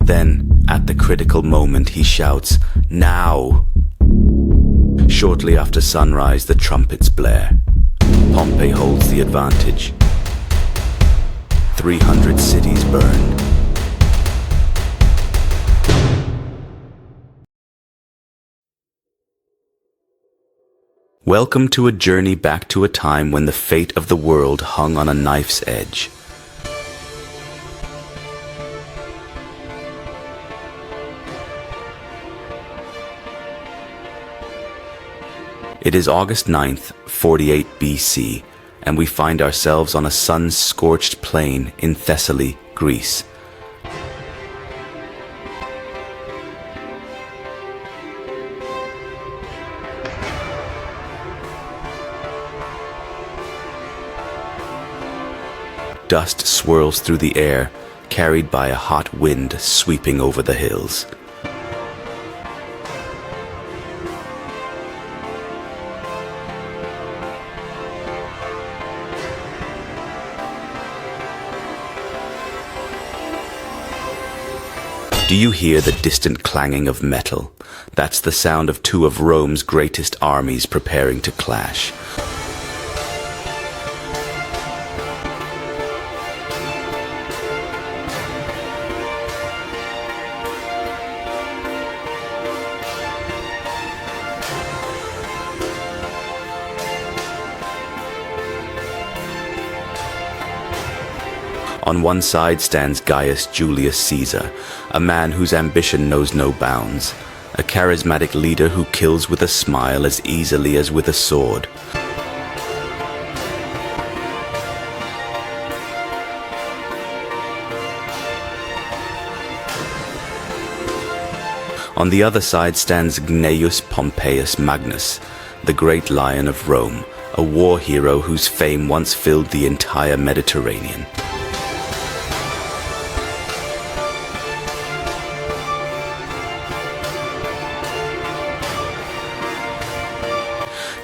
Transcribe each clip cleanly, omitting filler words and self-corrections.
Then, at the critical moment, he shouts, "Now!" Shortly after sunrise, the trumpets blare. Pompey holds the advantage. 300 cities burned. Welcome to a journey back to a time when the fate of the world hung on a knife's edge. It is August 9th, 48 BC, and we find ourselves on a sun-scorched plain in Thessaly, Greece. Dust swirls through the air, carried by a hot wind sweeping over the hills. Do you hear the distant clanging of metal? That's the sound of two of Rome's greatest armies preparing to clash. On one side stands Gaius Julius Caesar, a man whose ambition knows no bounds, a charismatic leader who kills with a smile as easily as with a sword. On the other side stands Gnaeus Pompeius Magnus, the great lion of Rome, a war hero whose fame once filled the entire Mediterranean.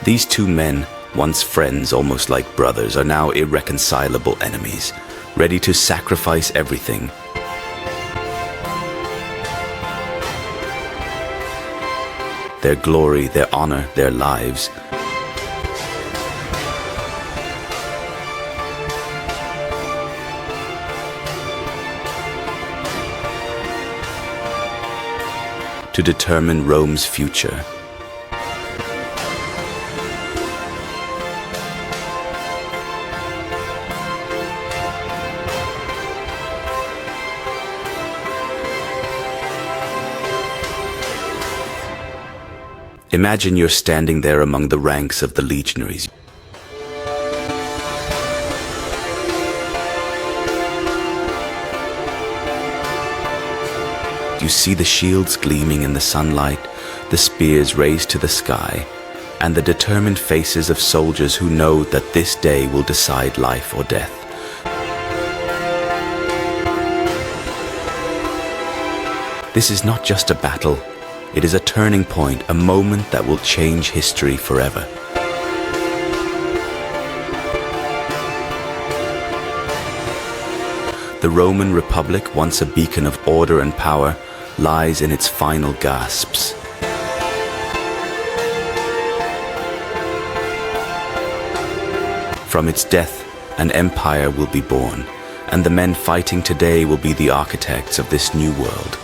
These two men, once friends almost like brothers, are now irreconcilable enemies, ready to sacrifice everything. Their glory, their honor, their lives. To determine Rome's future. Imagine you're standing there among the ranks of the legionaries. You see the shields gleaming in the sunlight, the spears raised to the sky, and the determined faces of soldiers who know that this day will decide life or death. This is not just a battle. It is a turning point, a moment that will change history forever. The Roman Republic, once a beacon of order and power, lies in its final gasps. From its death, an empire will be born, and the men fighting today will be the architects of this new world.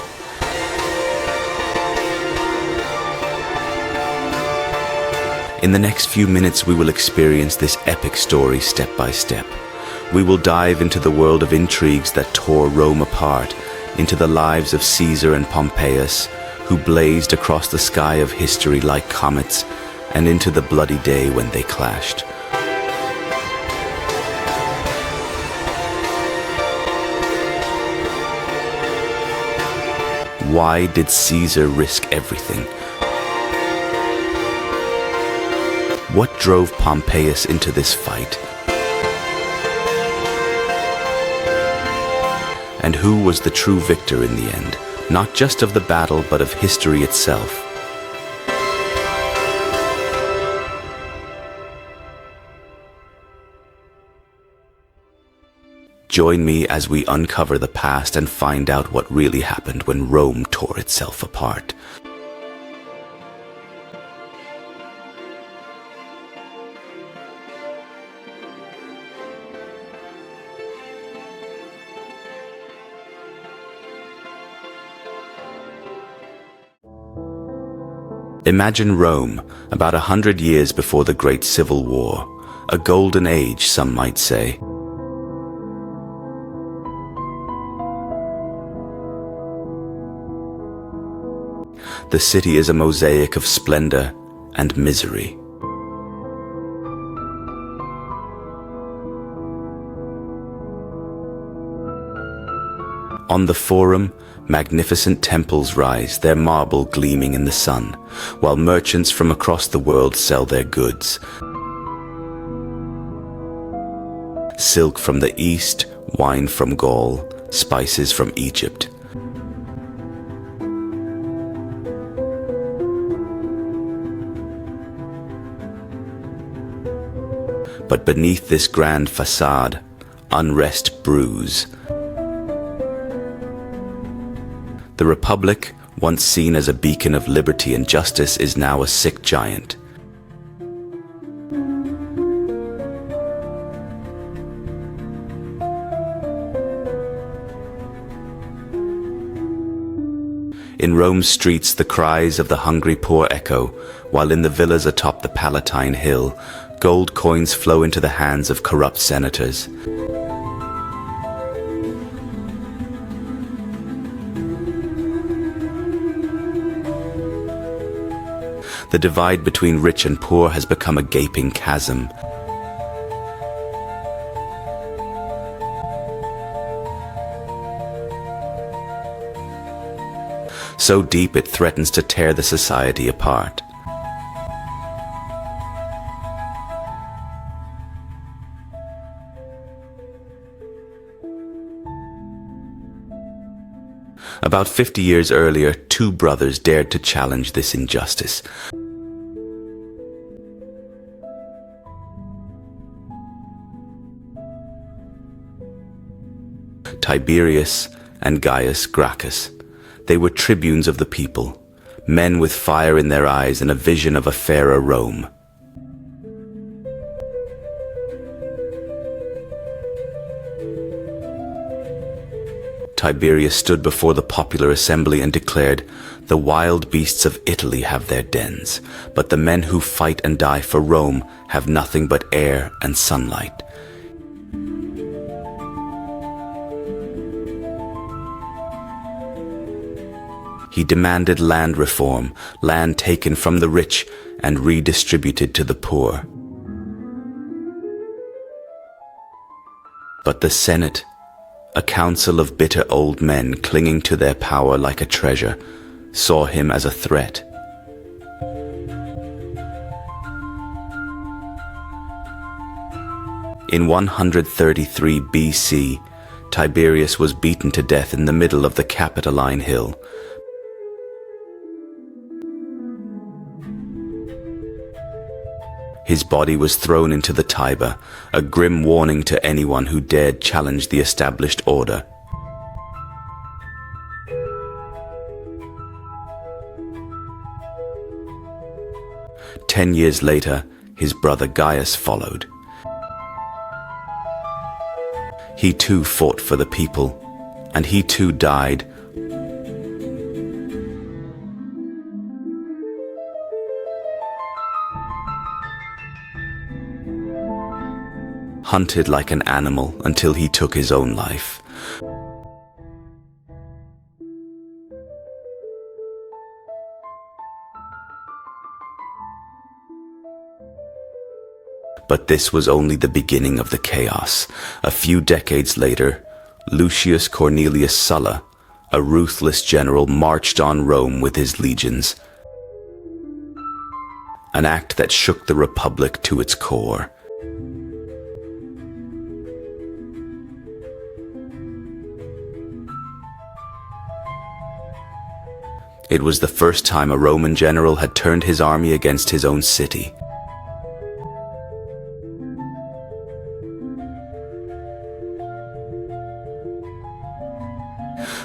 In the next few minutes, we will experience this epic story step by step. We will dive into the world of intrigues that tore Rome apart, into the lives of Caesar and Pompeius, who blazed across the sky of history like comets, and into the bloody day when they clashed. Why did Caesar risk everything? What drove Pompeius into this fight? And who was the true victor in the end, not just of the battle, but of history itself? Join me as we uncover the past and find out what really happened when Rome tore itself apart. Imagine Rome, about 100 years before the Great Civil War, a golden age, some might say. The city is a mosaic of splendor and misery. On the Forum, magnificent temples rise, their marble gleaming in the sun, while merchants from across the world sell their goods. Silk from the East, wine from Gaul, spices from Egypt. But beneath this grand facade, unrest brews. The Republic, once seen as a beacon of liberty and justice, is now a sick giant. In Rome's streets, the cries of the hungry poor echo, while in the villas atop the Palatine Hill, gold coins flow into the hands of corrupt senators. The divide between rich and poor has become a gaping chasm. So deep it threatens to tear the society apart. About 50 years earlier, two brothers dared to challenge this injustice. Tiberius and Gaius Gracchus. They were tribunes of the people, men with fire in their eyes and a vision of a fairer Rome. Tiberius stood before the popular assembly and declared, "The wild beasts of Italy have their dens, but the men who fight and die for Rome have nothing but air and sunlight." He demanded land reform, land taken from the rich and redistributed to the poor. But the Senate, a council of bitter old men clinging to their power like a treasure, saw him as a threat. In 133 BC, Tiberius was beaten to death in the middle of the Capitoline Hill. His body was thrown into the Tiber, a grim warning to anyone who dared challenge the established order. Ten years later, his brother Gaius followed. He too fought for the people, and he too died. Hunted like an animal until he took his own life. But this was only the beginning of the chaos. A few decades later, Lucius Cornelius Sulla, a ruthless general, marched on Rome with his legions. An act that shook the Republic to its core. It was the first time a Roman general had turned his army against his own city.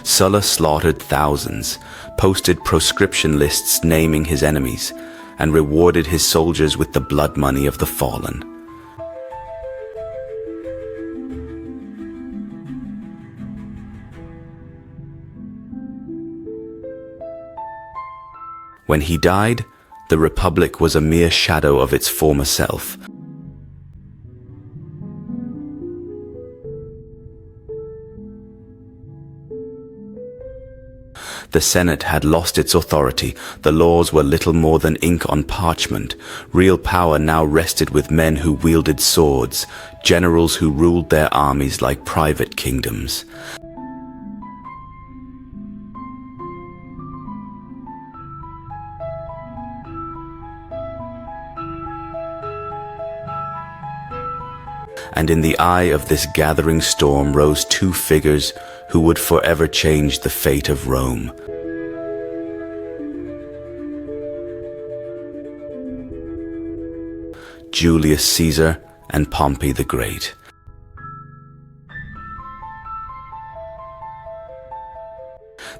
Sulla slaughtered thousands, posted proscription lists naming his enemies, and rewarded his soldiers with the blood money of the fallen. When he died, the Republic was a mere shadow of its former self. The Senate had lost its authority. The laws were little more than ink on parchment. Real power now rested with men who wielded swords, generals who ruled their armies like private kingdoms. And in the eye of this gathering storm rose two figures who would forever change the fate of Rome. Julius Caesar and Pompey the Great.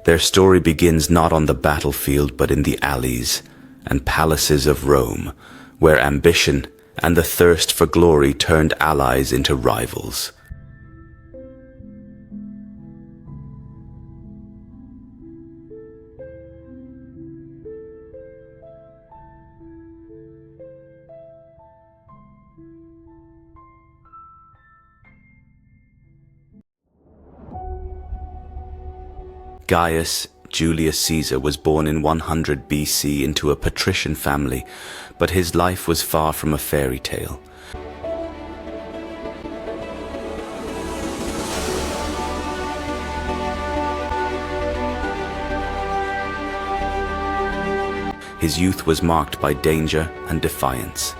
Their story begins not on the battlefield but in the alleys and palaces of Rome, where ambition and the thirst for glory turned allies into rivals. Gaius Julius Caesar was born in 100 BC into a patrician family, but his life was far from a fairy tale. His youth was marked by danger and defiance.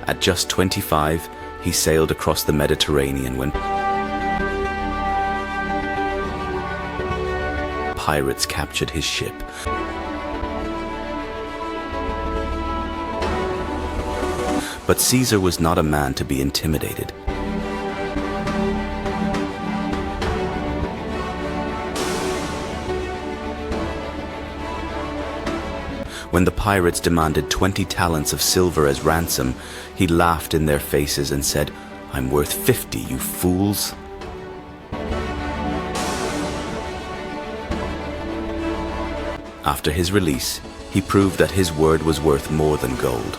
At just 25, he sailed across the Mediterranean when pirates captured his ship. But Caesar was not a man to be intimidated. When the pirates demanded 20 talents of silver as ransom, he laughed in their faces and said, "I'm worth 50, you fools." After his release, he proved that his word was worth more than gold.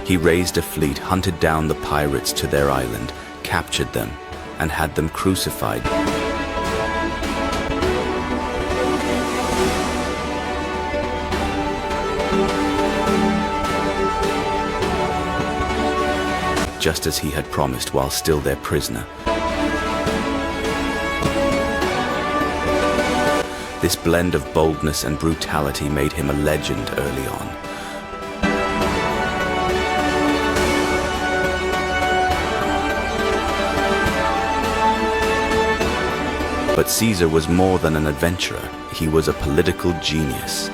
He raised a fleet, hunted down the pirates to their island, captured them, and had them crucified. Just as he had promised while still their prisoner. This blend of boldness and brutality made him a legend early on. But Caesar was more than an adventurer. He was a political genius.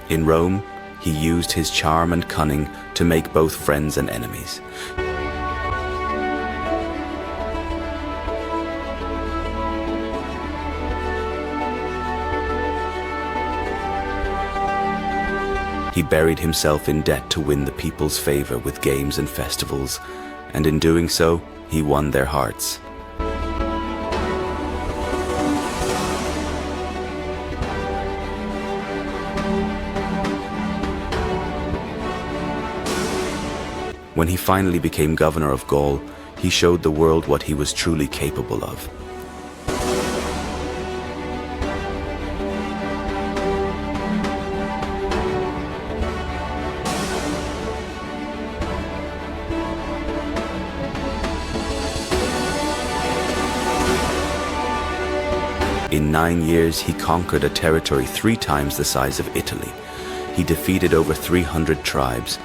In Rome, he used his charm and cunning to make both friends and enemies. He buried himself in debt to win the people's favor with games and festivals, and in doing so, he won their hearts. When he finally became governor of Gaul, he showed the world what he was truly capable of. In 9 years, he conquered a territory 3 times the size of Italy. He defeated over 300 tribes,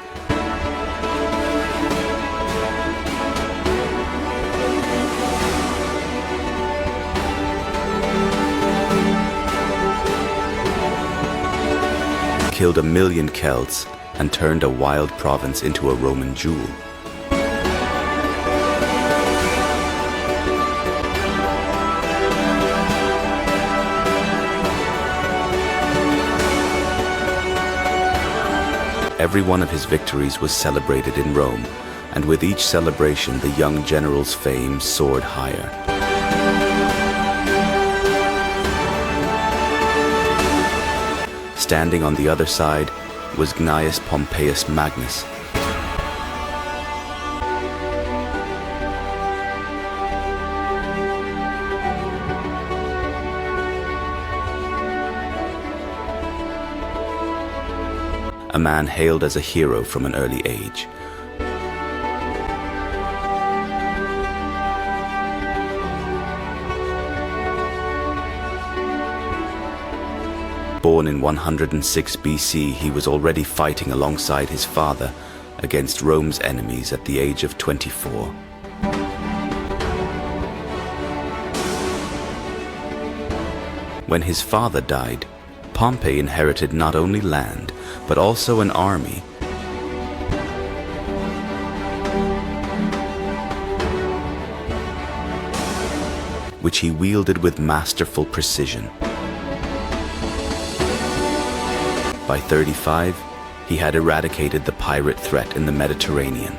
killed 1 million Celts, and turned a wild province into a Roman jewel. Every one of his victories was celebrated in Rome, and with each celebration the young general's fame soared higher. Standing on the other side was Gnaeus Pompeius Magnus. A man hailed as a hero from an early age. Born in 106 BC, he was already fighting alongside his father against Rome's enemies at the age of 24. When his father died, Pompey inherited not only land, but also an army. Which he wielded with masterful precision. By 35, he had eradicated the pirate threat in the Mediterranean.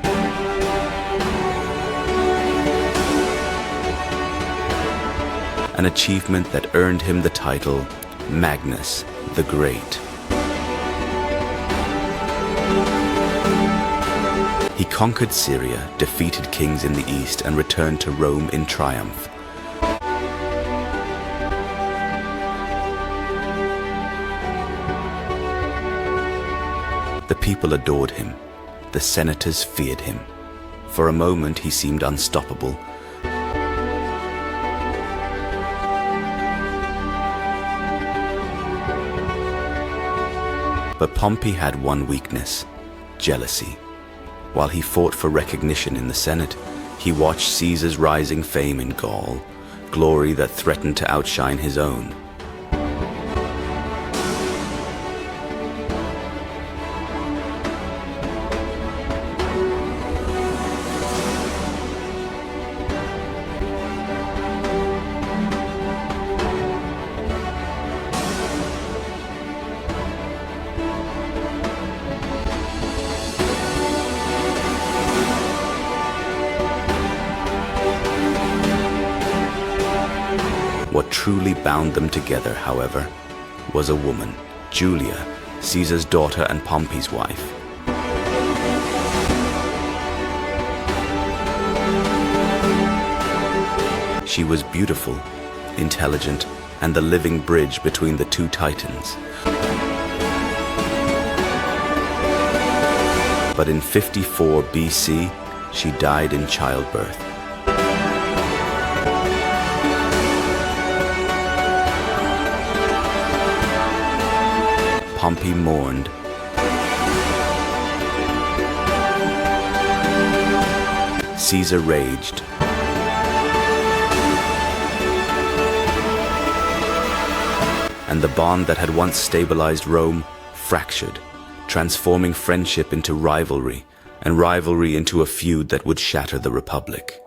An achievement that earned him the title Magnus the Great. He conquered Syria, defeated kings in the east, and returned to Rome in triumph. The people adored him. The senators feared him. For a moment he seemed unstoppable. But Pompey had one weakness: jealousy. While he fought for recognition in the Senate, he watched Caesar's rising fame in Gaul, glory that threatened to outshine his own. What truly bound them together, however, was a woman, Julia, Caesar's daughter and Pompey's wife. She was beautiful, intelligent, and the living bridge between the two titans. But in 54 BC, she died in childbirth. Pompey mourned. Caesar raged. And the bond that had once stabilized Rome fractured, transforming friendship into rivalry, and rivalry into a feud that would shatter the Republic.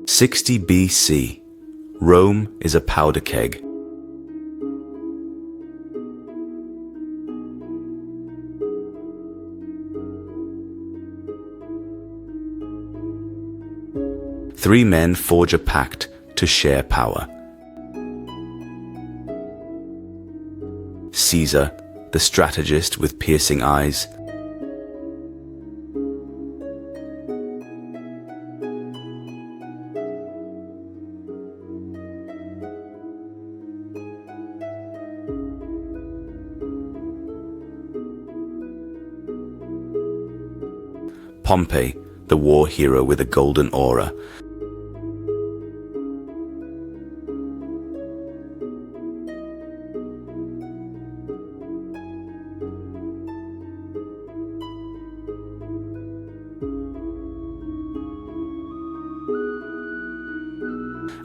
'60 BC. Rome is a powder keg. Three men forge a pact to share power. Caesar, the strategist with piercing eyes. Pompey, the war hero with a golden aura.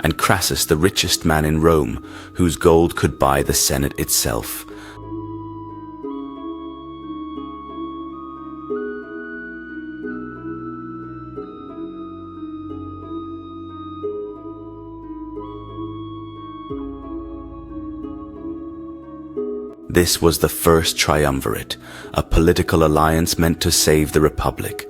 and Crassus the richest man in Rome, whose gold could buy the Senate itself. This was the first triumvirate, a political alliance meant to save the Republic.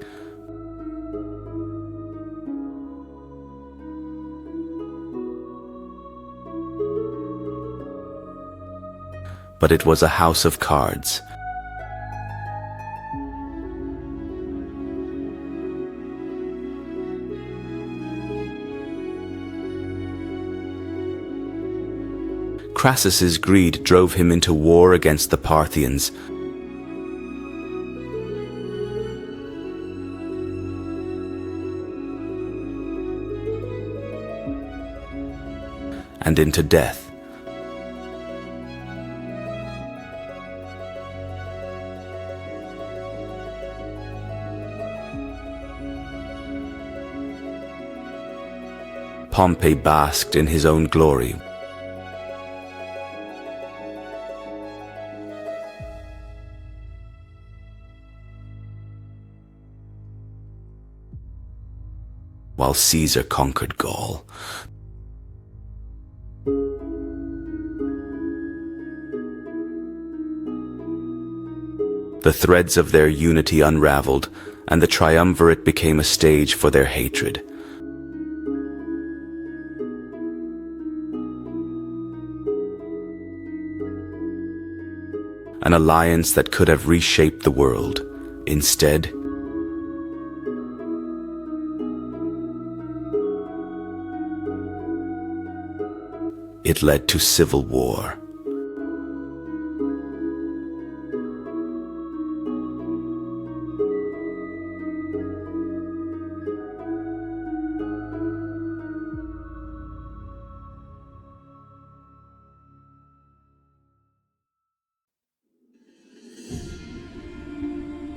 But it was a house of cards. Crassus's greed drove him into war against the Parthians. And into death. Pompey basked in his own glory. While Caesar conquered Gaul. The threads of their unity unraveled, and the triumvirate became a stage for their hatred. An alliance that could have reshaped the world. Instead, it led to civil war.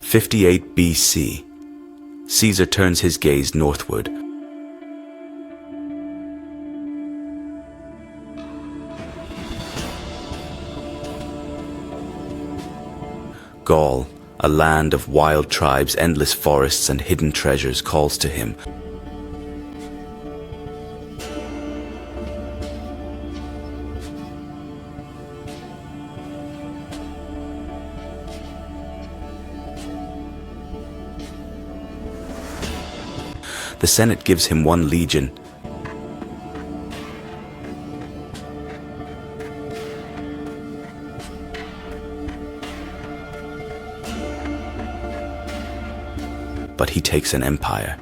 '58 BC. Caesar turns his gaze northward. Gaul, a land of wild tribes, endless forests, and hidden treasures, calls to him. The Senate gives him 1 legion. But he takes an empire.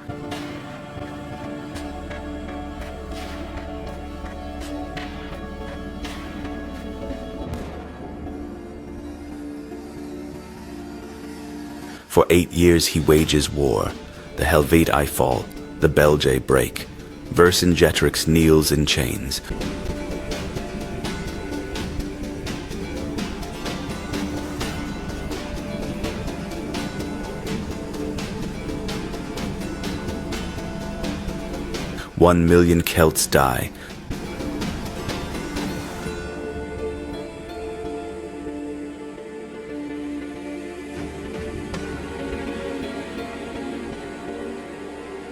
For 8 years he wages war. The Helvetii fall, the Belgae break. Vercingetorix kneels in chains. One million Celts die.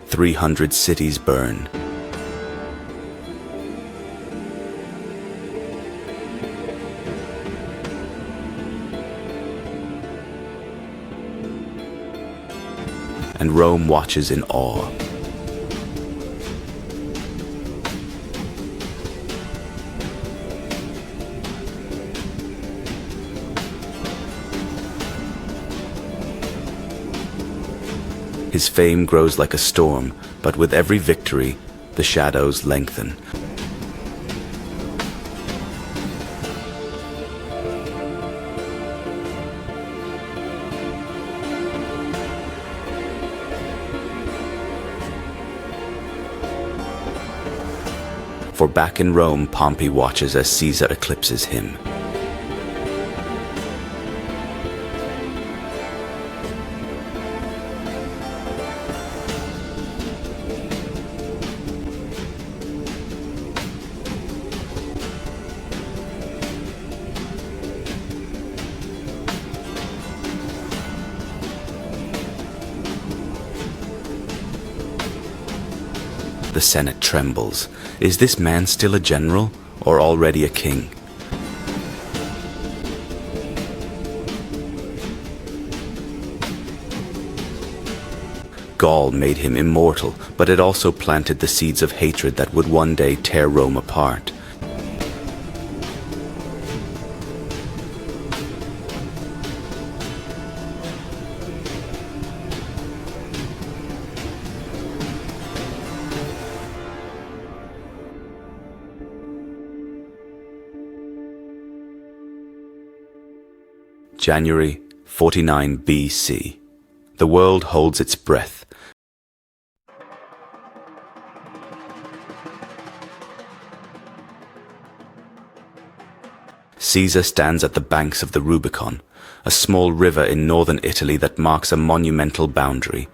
"300 cities burn. And Rome watches in awe. His fame grows like a storm, but with every victory, the shadows lengthen. For back in Rome, Pompey watches as Caesar eclipses him. The Senate trembles. Is this man still a general, or already a king? Gaul made him immortal, but it also planted the seeds of hatred that would one day tear Rome apart. January 49 BC. The world holds its breath. Caesar stands at the banks of the Rubicon, a small river in northern Italy that marks a monumental boundary.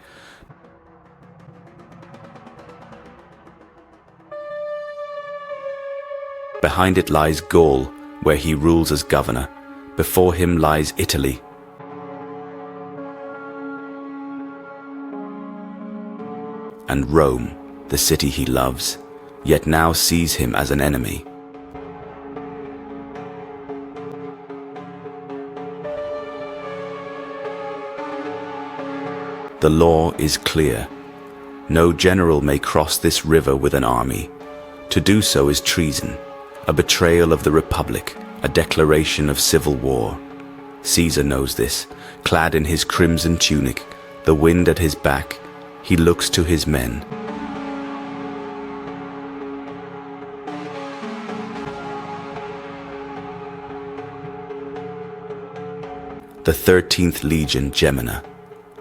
Behind it lies Gaul, where he rules as governor. Before him lies Italy. And Rome, the city he loves, yet now sees him as an enemy. The law is clear. No general may cross this river with an army. To do so is treason, a betrayal of the Republic, a declaration of civil war. Caesar knows this. Clad in his crimson tunic, the wind at his back, he looks to his men. The 13th Legion Gemina,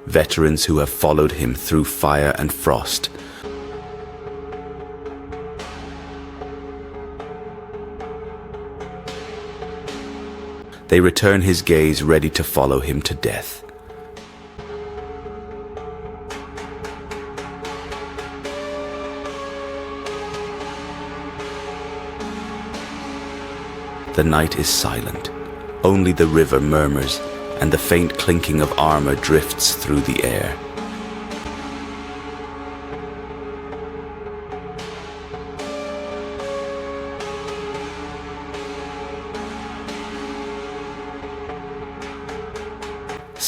veterans who have followed him through fire and frost. They return his gaze, ready to follow him to death. The night is silent. Only the river murmurs, and the faint clinking of armor drifts through the air.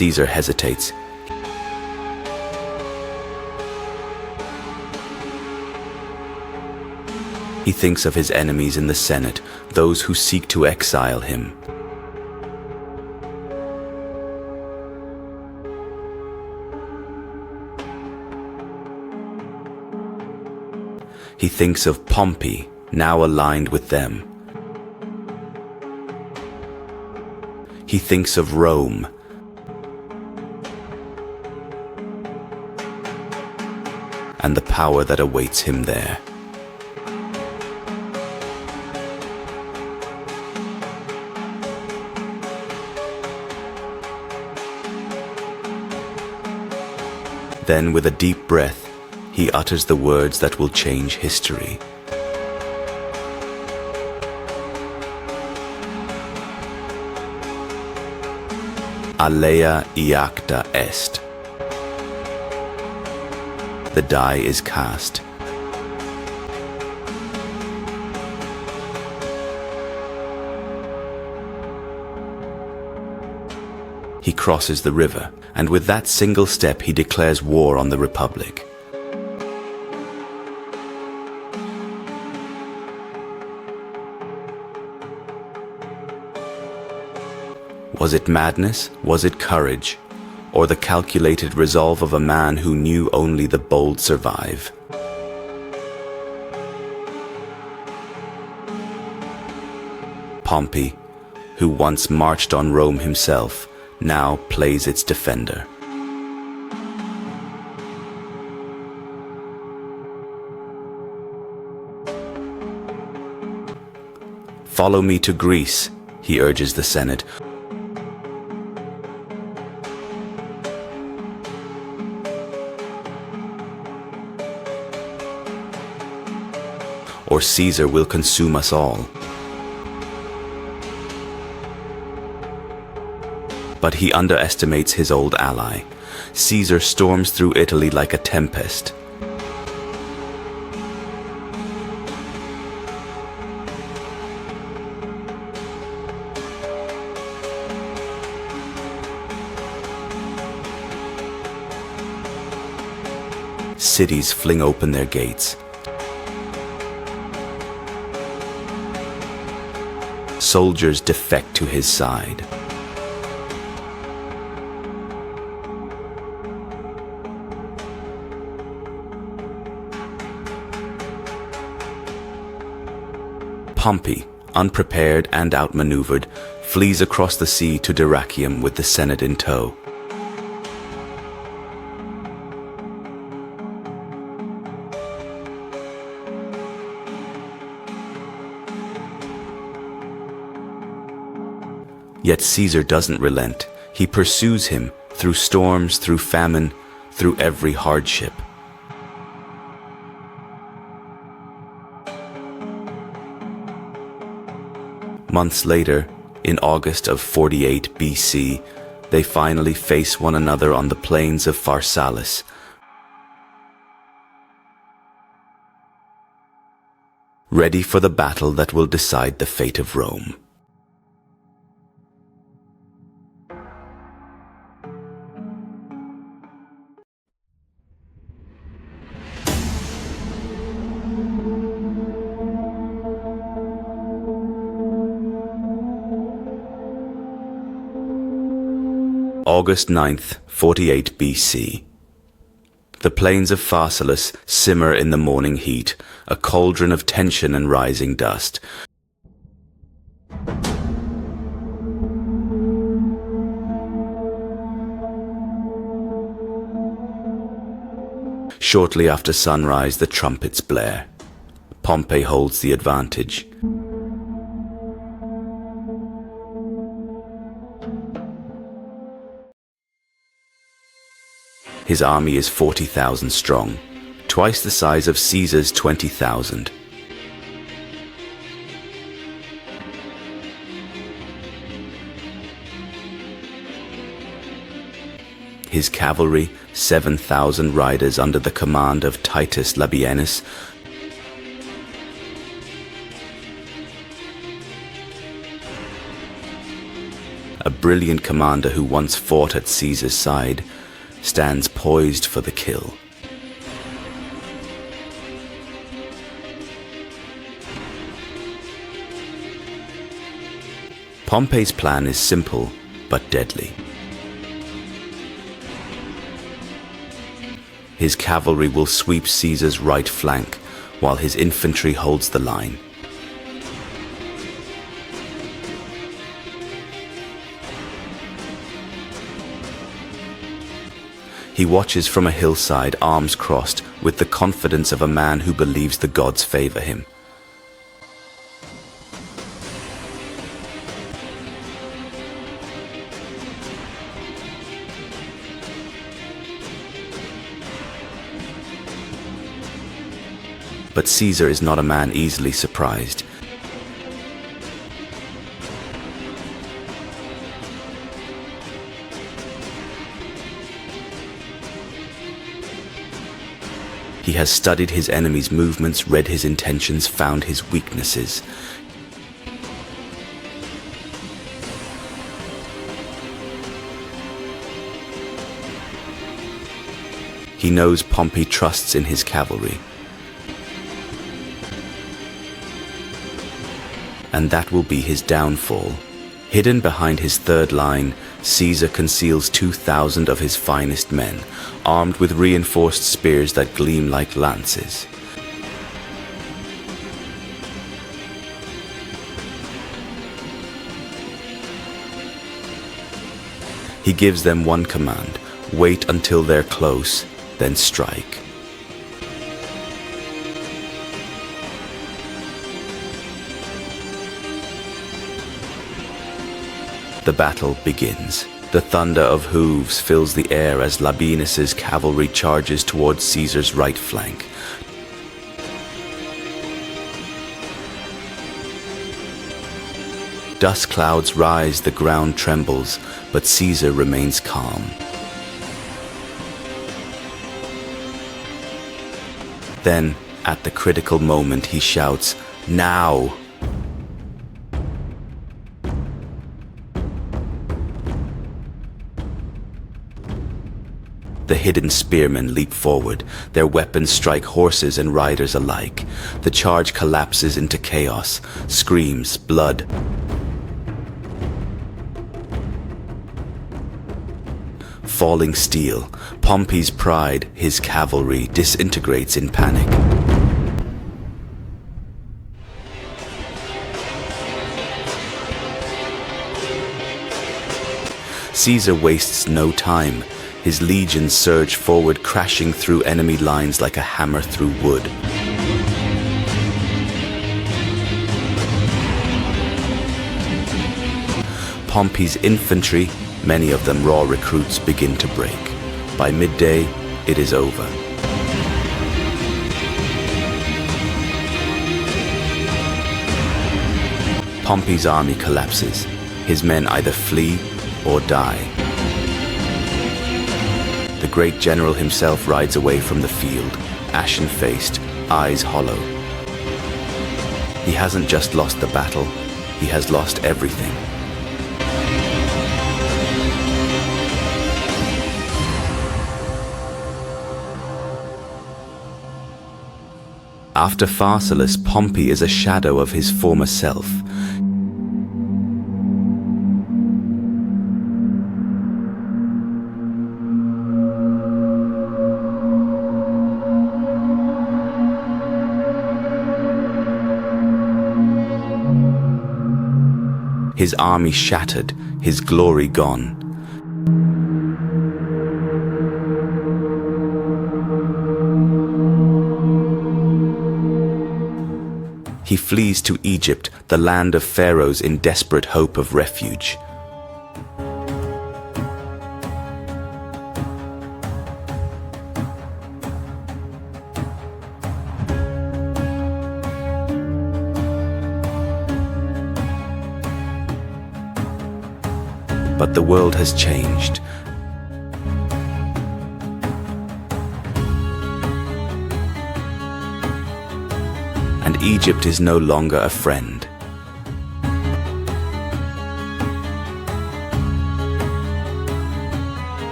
Caesar hesitates. He thinks of his enemies in the Senate, those who seek to exile him. He thinks of Pompey, now aligned with them. He thinks of Rome, and the power that awaits him there. Then, with a deep breath, he utters the words that will change history. Alea iacta est. The die is cast. He crosses the river, and with that single step he declares war on the Republic. Was it madness? Was it courage? Or the calculated resolve of a man who knew only the bold survive? Pompey, who once marched on Rome himself, now plays its defender. Follow me to Greece, he urges the Senate. Or Caesar will consume us all. But he underestimates his old ally. Caesar storms through Italy like a tempest. cities fling open their gates. Soldiers defect to his side. Pompey, unprepared and outmaneuvered, flees across the sea to Dyrrhachium with the Senate in tow. Yet Caesar doesn't relent. He pursues him through storms, through famine, through every hardship. Months later, in August of 48 BC, they finally face one another on the plains of Pharsalus. Ready for the battle that will decide the fate of Rome. August 9th, 48 BC. The plains of Pharsalus simmer in the morning heat, a cauldron of tension and rising dust. Shortly after sunrise, the trumpets blare. Pompey holds the advantage. His army is 40,000 strong, twice the size of Caesar's 20,000. His cavalry, 7,000 riders under the command of Titus Labienus, a brilliant commander who once fought at Caesar's side, stands poised for the kill. Pompey's plan is simple but deadly. His cavalry will sweep Caesar's right flank while his infantry holds the line. He watches from a hillside, arms crossed, with the confidence of a man who believes the gods favor him. But Caesar is not a man easily surprised. He has studied his enemy's movements, read his intentions, found his weaknesses. He knows Pompey trusts in his cavalry. And that will be his downfall. Hidden behind his third line, Caesar conceals 2,000 of his finest men, armed with reinforced spears that gleam like lances. He gives them one command: wait until they're close, then strike. The battle begins. The thunder of hooves fills the air as Labienus's cavalry charges towards Caesar's right flank. Dust clouds rise, the ground trembles, but Caesar remains calm. Then, at the critical moment, he shouts, "Now!" The hidden spearmen leap forward. Their weapons strike horses and riders alike. The charge collapses into chaos. Screams, blood. Falling steel. Pompey's pride, his cavalry, disintegrates in panic. Caesar wastes no time. His legions surge forward, crashing through enemy lines like a hammer through wood. Pompey's infantry, many of them raw recruits, begin to break. By midday, it is over. Pompey's army collapses. His men either flee or die. The great general himself rides away from the field, ashen-faced, eyes hollow. He hasn't just lost the battle, he has lost everything. After Pharsalus, Pompey is a shadow of his former self. His army shattered, his glory gone. He flees to Egypt, the land of pharaohs, in desperate hope of refuge. But the world has changed. And Egypt is no longer a friend.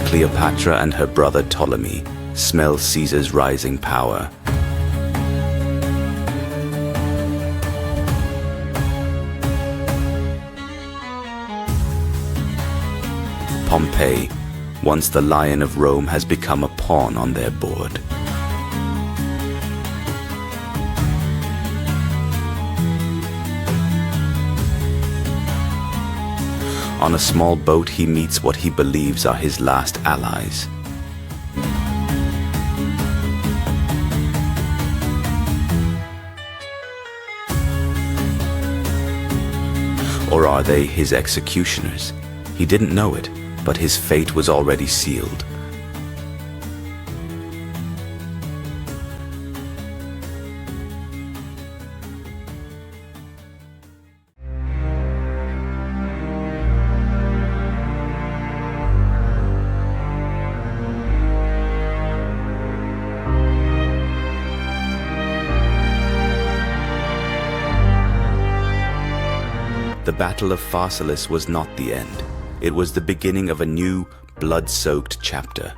Cleopatra and her brother Ptolemy smell Caesar's rising power. Pompey, once the lion of Rome, has become a pawn on their board. On a small boat, he meets what he believes are his last allies. Or are they his executioners? He didn't know it, but his fate was already sealed. The Battle of Pharsalus was not the end. It was the beginning of a new, blood-soaked chapter.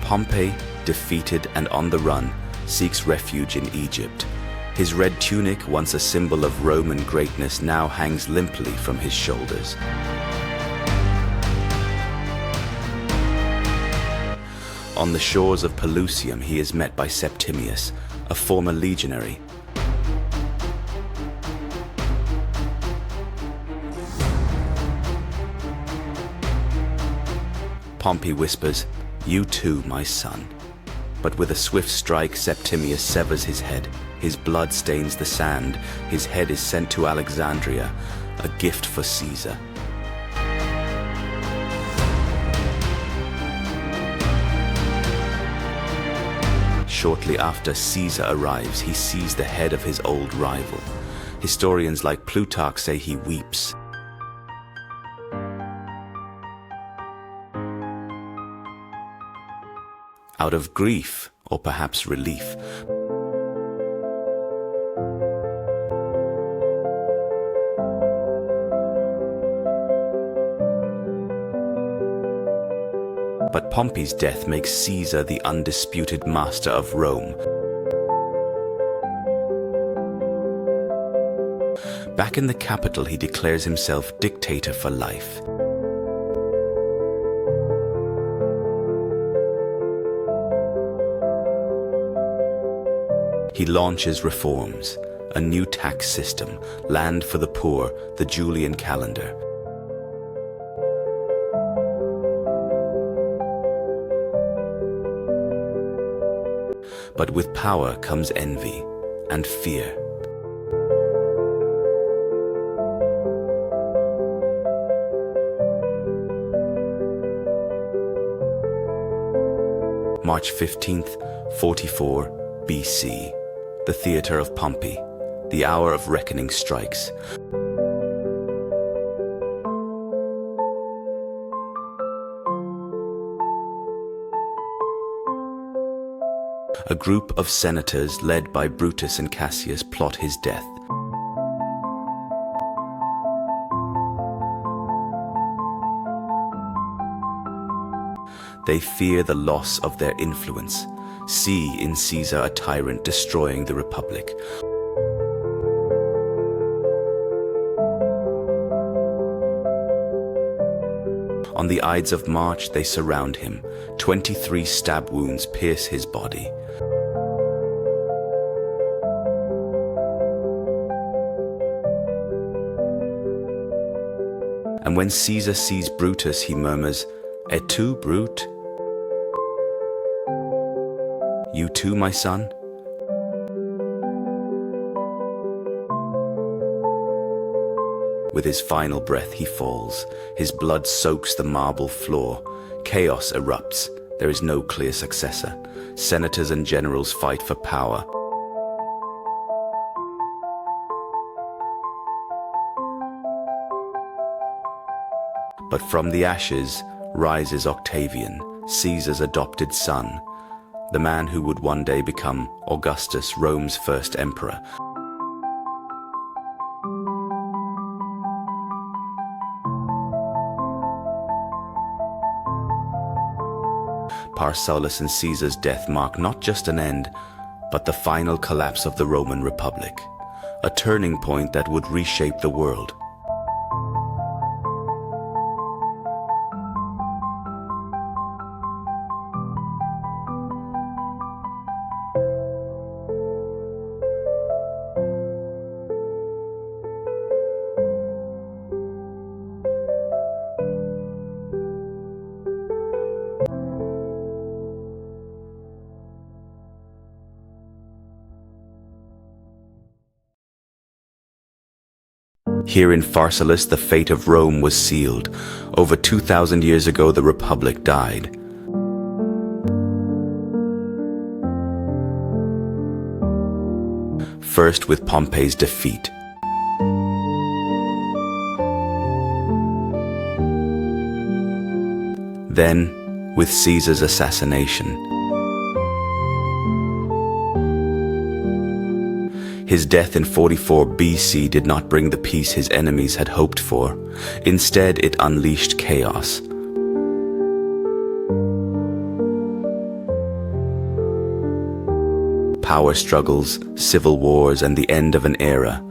Pompey, defeated and on the run, seeks refuge in Egypt. His red tunic, once a symbol of Roman greatness, now hangs limply from his shoulders. On the shores of Pelusium, he is met by Septimius, a former legionary. Pompey whispers, "You too, my son." But with a swift strike, Septimius severs his head. His blood stains the sand. His head is sent to Alexandria, a gift for Caesar. Shortly after Caesar arrives, he sees the head of his old rival. Historians like Plutarch say he weeps. Out of grief, or perhaps relief. But Pompey's death makes Caesar the undisputed master of Rome. Back in the capital, he declares himself dictator for life. He launches reforms, a new tax system, land for the poor, the Julian calendar. But with power comes envy and fear. March 15th, 44 BC. The theater of Pompey. The hour of reckoning strikes. A group of senators led by Brutus and Cassius plot his death. They fear the loss of their influence, see in Caesar a tyrant destroying the Republic. On the Ides of March, they surround him. 23 stab wounds pierce his body. And when Caesar sees Brutus, he murmurs, "Et tu, Brute? You too, my son?" With his final breath, he falls. His blood soaks the marble floor. Chaos erupts. There is no clear successor. Senators and generals fight for power. But from the ashes rises Octavian, Caesar's adopted son, the man who would one day become Augustus, Rome's first emperor. Pharsalus and Caesar's death mark not just an end, but the final collapse of the Roman Republic, a turning point that would reshape the world. Here in Pharsalus, the fate of Rome was sealed. Over 2,000 years ago, the Republic died. First with Pompey's defeat. Then with Caesar's assassination. His death in 44 BC did not bring the peace his enemies had hoped for. Instead, it unleashed chaos. Power struggles, civil wars, and the end of an era.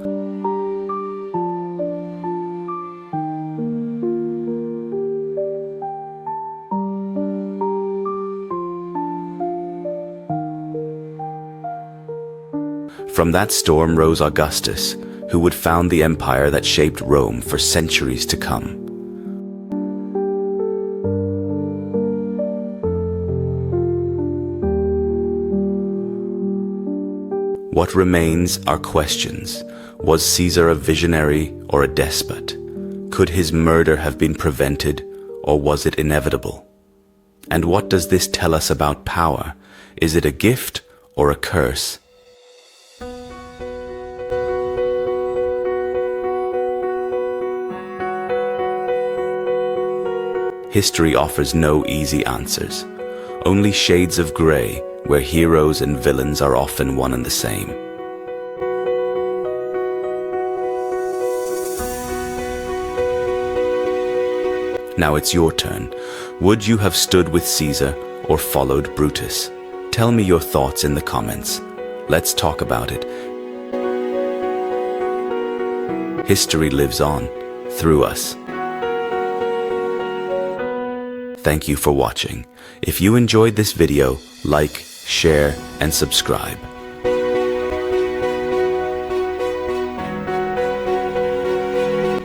From that storm rose Augustus, who would found the empire that shaped Rome for centuries to come. What remains are questions. Was Caesar a visionary or a despot? Could his murder have been prevented, or was it inevitable? And what does this tell us about power? Is it a gift or a curse? History offers no easy answers, only shades of grey where heroes and villains are often one and the same. Now it's your turn. Would you have stood with Caesar or followed Brutus? Tell me your thoughts in the comments. Let's talk about it. History lives on, through us. Thank you for watching. If you enjoyed this video, like, share, and subscribe.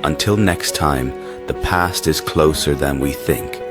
Until next time, the past is closer than we think.